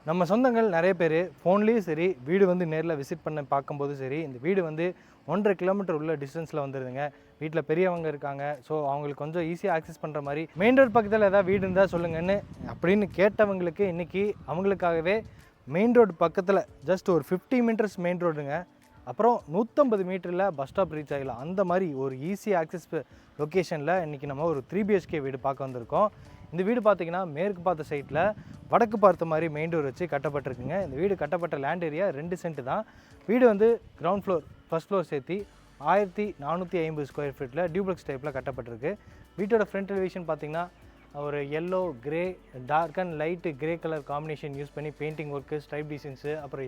நம்ம சொந்தங்கள் நிறைய பேர் ஃபோன்லேயும் சரி வீடு வந்து நேரில் விசிட் பண்ண பார்க்கும்போது சரி இந்த வீடு வந்து 1.5 கிலோமீட்டர் உள்ள டிஸ்டன்ஸில் வந்துடுதுங்க. வீட்டில் பெரியவங்க இருக்காங்க, ஸோ அவங்களுக்கு கொஞ்சம் ஈஸியாக ஆக்சஸ் பண்ணுற மாதிரி மெயின் ரோட் பக்கத்தில் ஏதாவது வீடு இருந்தால் சொல்லுங்கன்னு அப்படின்னு கேட்டவங்களுக்கு இன்றைக்கி அவங்களுக்காகவே மெயின் ரோடு பக்கத்தில் ஜஸ்ட் ஒரு 50 மீட்டர்ஸ் மெயின் ரோடுங்க, அப்புறம் 150 மீட்டரில் பஸ் ஸ்டாப் ரீச் ஆகிடலாம். அந்த மாதிரி ஒரு ஈஸி ஆக்சஸ் லொக்கேஷனில் இன்றைக்கி நம்ம ஒரு 3 BHK வீடு பார்க்க வந்திருக்கோம். இந்த வீடு பார்த்திங்கன்னா மேற்கு பார்த்த சைட்டில் வடக்கு பார்த்த மாதிரி மெயின் டோர் வச்சு கட்டப்பட்டிருக்குங்க. இந்த வீடு கட்டப்பட்ட லேண்ட் ஏரியா 2 சென்ட் தான். வீடு வந்து கிரவுண்ட் ஃப்ளோர் ஃபர்ஸ்ட் ஃப்ளோர் சேர்த்து 1450 ஸ்கொயர் ஃபீட்டில் டியூப்ளெக்ஸ் டைப்பில் கட்டப்பட்டிருக்கு. வீட்டோட ஃப்ரண்ட் எலிவேஷன் பார்த்திங்கன்னா ஒரு yellow grey dark and light grey colour combination use பண்ணி பெயிண்டிங் ஒர்க்கு, ஸ்ட்ரைப் டிசைன்ஸு, அப்புறம்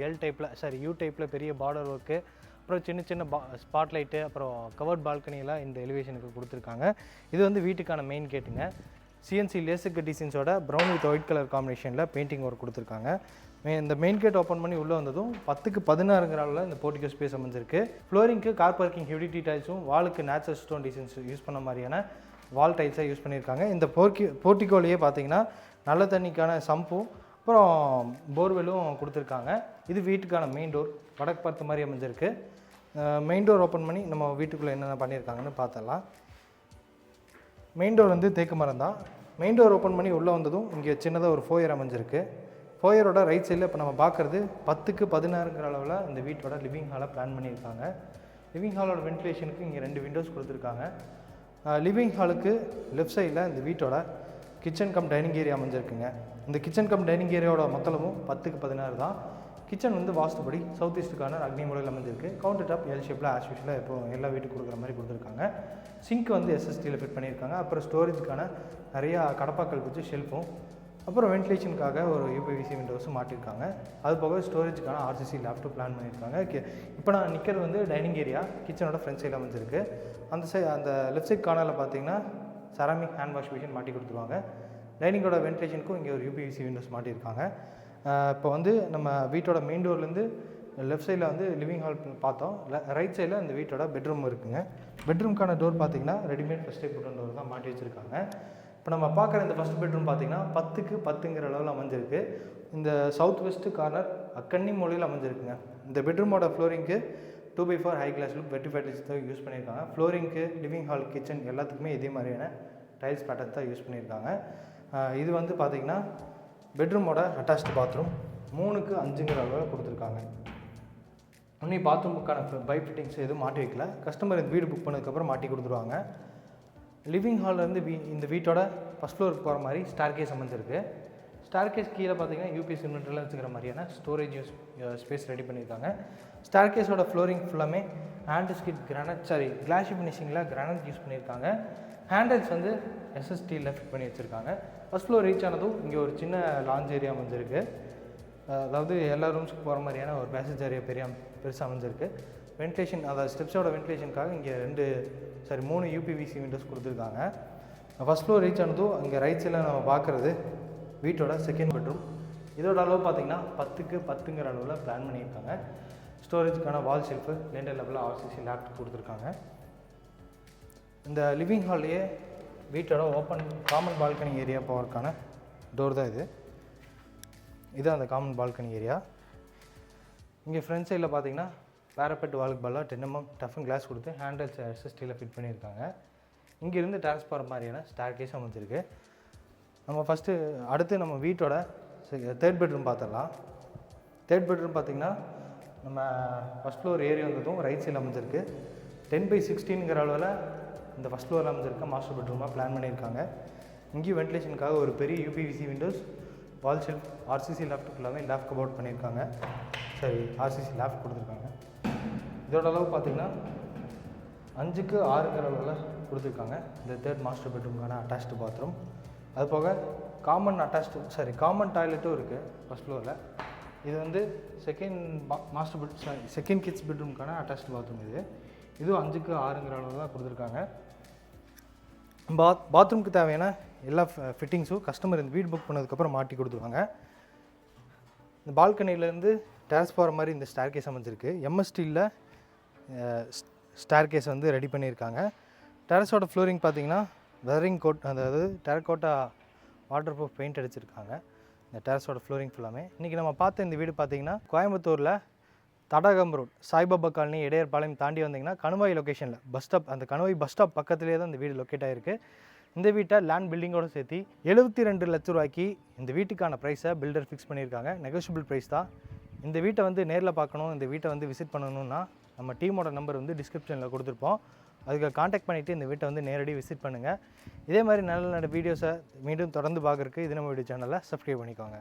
யூ டைப்பில் பெரிய பார்டர் ஒர்க்கு, அப்புறம் சின்ன சின்ன ஸ்பாட் லைட்டு, அப்புறம் கவர்ட் பால்கனியெல்லாம் இந்த எலிவேஷனுக்கு கொடுத்துருக்காங்க. இது வந்து வீட்டுக்கான மெயின் கேட்டுங்க. சிஎன்சி லேசர் டிசைன்ஸோட ப்ரௌன் வித் ஒயிட் கலர் காம்பினேஷனில் பெயிண்டிங் ஒர்க் கொடுத்துருக்காங்க. இந்த மெயின் கேட் ஓப்பன் பண்ணி உள்ளே வந்ததும் 10க்கு 16 அளவில் இந்த போர்ட்டிகோ ஸ்பேஸ் அமைஞ்சிருக்கு. ஃப்ளோரிங்க்கு கார் பார்க்கிங் ஹெவிடிட்டி டைல்ஸும், வாலுக்கு நேச்சுரல் ஸ்டோன் டிசைன்ஸ் யூஸ் பண்ண மாதிரியான வால் டைல்ஸாக யூஸ் பண்ணியிருக்காங்க. இந்த போர்ட்டிகோலையே பார்த்தீங்கன்னா நல்ல தண்ணிக்கான சம்பும் அப்புறம் போர்வெல்லும் கொடுத்துருக்காங்க. இது வீட்டுக்கான மெயின் டோர் வடக்கு பார்த்த மாதிரி அமைஞ்சிருக்கு. மெயின் டோர் ஓப்பன் பண்ணி நம்ம வீட்டுக்குள்ளே என்னென்ன பண்ணியிருக்காங்கன்னு பார்த்துடலாம். மெயின் டோர் வந்து தேக்கு மரம் தான். மெயின் டோர் ஓப்பன் பண்ணி உள்ளே வந்ததும் இங்கே சின்னதாக ஒரு ஃபோயர் அமைஞ்சிருக்கு. ஃபோயரோட ரைட் சைடில் இப்போ நம்ம பார்க்குறது 10க்கு 16 அளவில் இந்த வீட்டோட லிவிங் ஹாலை பிளான் பண்ணியிருக்காங்க. லிவிங் ஹாலோட வென்டிலேஷனுக்கு இங்கே 2 விண்டோஸ் கொடுத்துருக்காங்க. லிவிங் ஹாலுக்கு லெஃப்ட் சைடில் இந்த வீட்டோட கிச்சன் கம் டைனிங் ஏரியா அமைஞ்சிருக்குங்க. இந்த கிச்சன் கம் டைனிங் ஏரியாவோட மொத்தமும் 10க்கு 16 தான். கிச்சன் வந்து வாஸ்துபடி சவுத் ஈஸ்ட்டுக்கான அக்னி முறையில் அமைஞ்சிருக்கு. கவுண்டர் டாப் எல் ஷேப்பில் ஆஸ் யூஷுவலாக இப்போ எல்லா வீட்டுக்கு கொடுக்குற மாதிரி கொடுத்துருக்காங்க. சிங்க் வந்து எஸ்எஸ்டியில் ஃபிட் பண்ணியிருக்காங்க. அப்புறம் ஸ்டோரேஜுக்கான நிறையா கடப்பாக்கள் வச்சு ஷெல்ஃபும், அப்புறம் வென்டிலேஷனுக்காக ஒரு யூபிவிசி விண்டோஸும் மாட்டியிருக்காங்க. அது போக ஸ்டோரேஜுக்கான ஆர்சிசி லேப்டாப் பிளான் பண்ணியிருக்காங்க. இப்போ நான் நிற்கிறது வந்து டைனிங் ஏரியா, கிச்சனோட ஃப்ரண்ட் சைடில் அமைஞ்சிருக்கு. அந்த லெஃப்ட் சைட் கார்னரில் பார்த்தீங்கன்னா செராமிக் ஹேண்ட் வாஷ் மிஷின் மாட்டி கொடுத்துருவாங்க. டைனிங்கோட வென்டிலேஷனுக்கும் இங்கே ஒரு யூபிவிசி விண்டோஸ் மாட்டியிருக்காங்க. இப்போ வந்து நம்ம வீட்டோட மெயின் டோர்லேருந்து லெஃப்ட் சைடில் வந்து லிவிங் ஹால் பார்த்தோம். ரைட் சைடில் இந்த வீட்டோட பெட்ரூம் இருக்குங்க. பெட்ரூம்க்கான டோர் பார்த்தீங்கன்னா ரெடிமேட் ஃபஸ்ட் டைப் டோர் தான் மாட்டி வச்சுருக்காங்க. இப்போ நம்ம பார்க்குற இந்த ஃபஸ்ட் பெட்ரூம் பார்த்தீங்கன்னா 10க்கு 10ங்கிற அளவில் அமைஞ்சிருக்கு. இந்த சவுத் வெஸ்ட்டு கார்னர் அக்கன்னி மூலையில் அமைஞ்சிருக்குங்க. இந்த பெட்ரூமோட ஃப்ளோரிங்க்கு 2x4 high class look vitrified tiles தான் யூஸ் பண்ணியிருக்காங்க. ஃப்ளோரிங்க்கு லிவிங் ஹால் கிச்சன் எல்லாத்துக்குமே இதே மாதிரியான டைல்ஸ் பேட்டர்ன் தான் யூஸ் பண்ணியிருக்காங்க. இது வந்து பார்த்திங்கன்னா பெட்ரூமோட அட்டாச்டு பாத்ரூம் 3க்கு 5ங்கிற அளவில் கொடுத்துருக்காங்க. இன்னும் பாத்ரூமுக்கான பை ஃபிட்டிங்ஸ் எதுவும் மாட்டி வைக்கல. கஸ்டமர் இந்த வீடு புக் பண்ணதுக்கப்புறம் மாட்டி கொடுத்துருவாங்க. லிவிங் ஹால்லேருந்து இந்த வீட்டோட ஃபஸ்ட் ஃப்ளோருக்கு போகிற மாதிரி ஸ்டார்கேஸ் அமைஞ்சிருக்கு. ஸ்டார்கேஸ் கீழே பார்த்தீங்கன்னா யூபிஎஸ் இன்வெர்ட்டரில் வச்சுக்கிற மாதிரியான ஸ்டோரேஜ் ஸ்பேஸ் ரெடி பண்ணியிருக்காங்க. ஸ்டார்கேஸோட ஃப்ளோரிங் ஃபுல்லாமே கிளாஷி ஃபினிஷிங்கில் கிரானைட் யூஸ் பண்ணியிருக்காங்க. ஹேண்டில்ஸ் வந்து எஸ்எஸ்டியில் ஃபிட் பண்ணி வச்சுருக்காங்க. ஃபஸ்ட் ஃப்ளோர் ரீச் ஆனதும் இங்கே ஒரு சின்ன லாஞ்ச் ஏரியா அமைஞ்சிருக்கு. அதாவது எல்லா ரூம்ஸுக்கு போகிற மாதிரியான ஒரு பேசேஜ் ஏரியா பெருசாக அமைஞ்சிருக்கு. வென்டிலேஷன், அதாவது ஸ்டெப்ஸோட வென்டிலேஷனுக்காக இங்கே 3 யூபிவிசி விண்டோஸ் கொடுத்துருக்காங்க. ஃபஸ்ட் ஃப்ளோர் ரீச் ஆனதும் இங்கே ரைட் சைடில் நம்ம பார்க்குறது வீட்டோட செகண்ட் பெட்ரூம். இதோட அளவு பார்த்திங்கன்னா 10க்கு 10ங்கிற அளவில் பிளான் பண்ணியிருக்காங்க. ஸ்டோரேஜுக்கான வால் ஷெல்ஃபு, லேண்டர் லெவலில் ஆர்சிசி லேப்டாப் கொடுத்துருக்காங்க. இந்த லிவிங் ஹால்லையே வீட்டோட ஓப்பன் காமன் பால்கனி ஏரியா போகிறதுக்கான டோர் தான் இது அந்த காமன் பால்கனி ஏரியா. இங்கே ஃப்ரண்ட் சைடில் பார்த்தீங்கன்னா பேரப்பெட் வாலுக்கு பதிலாக 10 mm டஃபன் கிளாஸ் கொடுத்து ஹேண்டில்ஸ் எஸ்எஸ்டியில் ஃபிட் பண்ணியிருக்காங்க. இங்கேருந்து டேரஸ் போகிற மாதிரியான ஸ்டார் கேஸ் அமைஞ்சிருக்கு. நம்ம அடுத்து நம்ம வீட்டோட தேர்ட் பெட்ரூம் பார்த்துடலாம். தேர்ட் பெட்ரூம் பார்த்திங்கன்னா நம்ம ஃபஸ்ட் ஃப்ளோர் ஏறி வந்ததும் ரைட் சைடில் அமைஞ்சிருக்கு. 10x16ங்கிற அளவில் இந்த ஃபஸ்ட் ஃப்ளோரில் அமைஞ்சிருக்க மாஸ்டர் பெட்ரூமாக பிளான் பண்ணியிருக்காங்க. இங்கேயும் வென்டிலேஷனுக்காக ஒரு பெரிய யூபிவிசி விண்டோஸ், வால் ஷெல்ஃப், ஆர்சிசி லேப்டாப் எல்லாமே லேப் கபோர்ட் பண்ணியிருக்காங்க. ஆர்சிசி லேப் கொடுத்துருக்காங்க. இதோட அளவு பார்த்திங்கன்னா 5க்கு 6ங்கிற அளவில் கொடுத்துருக்காங்க. இந்த தேர்ட் மாஸ்டர் பெட்ரூமுக்கான அட்டாச்டு பாத்ரூம். அது போக காமன் டாய்லெட்டும் இருக்குது ஃபஸ்ட் ஃப்ளோரில். இது வந்து செகண்ட் கிட்ஸ் பெட்ரூமுக்கான அட்டாச்டு பாத்ரூம். இதுவும் 5க்கு 6ங்கிற அளவில் தான் கொடுத்துருக்காங்க. பாத்ரூமுக்கு தேவையான எல்லா ஃபிட்டிங்ஸும் கஸ்டமர் இந்த வீடு புக் பண்ணதுக்கப்புறம் மாட்டி கொடுத்துருவாங்க. இந்த பால்கனிலேருந்து டேரஸ் போகிற மாதிரி இந்த ஸ்டார் கேஸ் அமைஞ்சிருக்கு. எம்எஸ்டியில் ஸ்டார் கேஸ் வந்து ரெடி பண்ணியிருக்காங்க. டெரஸோட ஃப்ளோரிங் பார்த்திங்கன்னா வெதரிங் கோட், அதாவது டெரக்கோட்டா வாட்டர் ப்ரூஃப் பெயிண்ட் அடிச்சிருக்காங்க. இந்த டெரஸோட ஃப்ளோரிங் ஃபுல்லாமே. இன்றைக்கி நம்ம பார்த்த இந்த வீடு பார்த்திங்கன்னா கோயம்புத்தூரில் தடாகம் ரோட் சாய்பாபா காலனி இடையர்பாளையம் தாண்டி வந்தீங்கன்னா கணுவாய் லொக்கேஷனில் பஸ் ஸ்டாப், அந்த கணுவாய் பஸ் ஸ்டாப் பக்கத்துலேயே தான் இந்த வீடு லொக்கேட் ஆகிருக்கு. இந்த வீட்டை லேண்ட் பில்டிங்கோடு சேர்த்து 72 லட்ச ரூபாய்க்கு இந்த வீட்டுக்கான ப்ரைஸை பில்டர் ஃபிக்ஸ் பண்ணியிருக்காங்க. நெகோஷியபிள் ப்ரைஸ் தான். இந்த வீட்டை வந்து நேரில் பார்க்கணும், இந்த வீட்டை வந்து விசிட் பண்ணணும்னா நம்ம டீமோட நம்பர் வந்து டிஸ்கிரிப்ஷனில் கொடுத்துருப்போம். அதுக்கு காண்டாக்ட் பண்ணிவிட்டு இந்த வீட்டை வந்து நேரடி விசிட் பண்ணுங்கள். இதே மாதிரி நல்ல நல்ல வீடியோஸை மீண்டும் தொடர்ந்து பார்க்குறதுக்கு இது நம்ம வீடியோ சேனலை சப்ஸ்கிரைப் பண்ணிக்கோங்க.